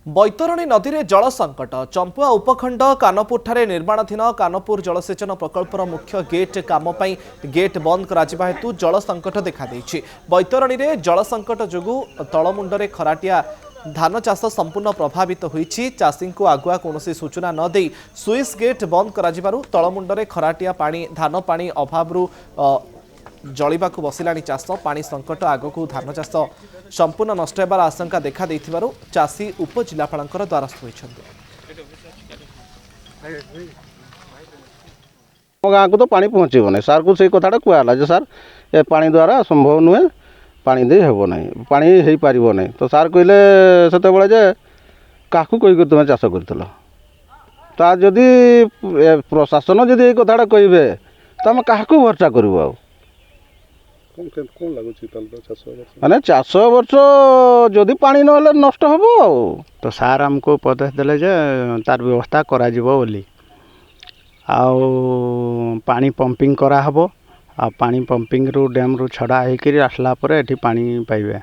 बैतरणी नदी में जल संकट चंपुआ उपखंड कानपुर ठारे निर्माणाधीन कानपुर जलसेचन प्रकल्पर मुख्य गेट काम गेट बंद करा हेतु जल संकट देखा देछि। बैतरणी में जल संकट जोगु तलमुंडरे खराटिया धान चाष संपूर्ण प्रभावित होइछि। चाषी को आगुआ कौन सूचना न दे सुइस गेट बंद करा तलमुंडरे खराटिया पानी धान पानी अभाव जलिबा बसिलाणी चाष पानी संकट आगक धान चाष संपूर्ण नष्ट होबार आशंका देखा देथिबारु चाषी उपजिलापालकर द्वारस्थ होइछन्ति। गाँव को तो पानी पहुँचब ना सार को से कथा कहला जे सार ए पानी द्वारा संभव नुहे पानी दे हेब ना पानी हो पार ना तो सार कहले से जे क्या तुम चाष कर जदि प्रशासन जदि कथा कहे तो आम क्या भरसा करूँ आ माने चाष वर्ष जदि पानी ना नष्ट हम तो सार आमको उपदेश देले जे तार व्यवस्था करा जिवो बोली पानी पंपिंग करा हबो आ पानी पंपिंग रु डैम रु छड़ा होकर आसला परे एठी पानी पाइबे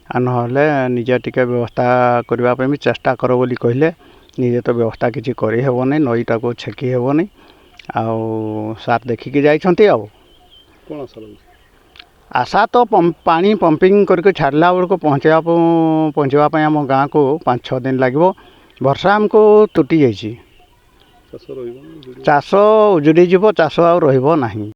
आ नहले निजे टिके व्यवस्था करबा पे भी चेष्टा करो बोली कहले निजे तो व्यवस्था किछि करि हेबो नै नईटा को छेकी हेबो नै आ सार देखिकी जाइछन्ती आ कोन आशा तो पानी पंपिंग करके छाड़ला बेलू पहुँचापी आम गाँव को 5-6 दिन लगे वर्षा आमको तुटी जाइए चाष उजुड़ी जीव चाष आ रही।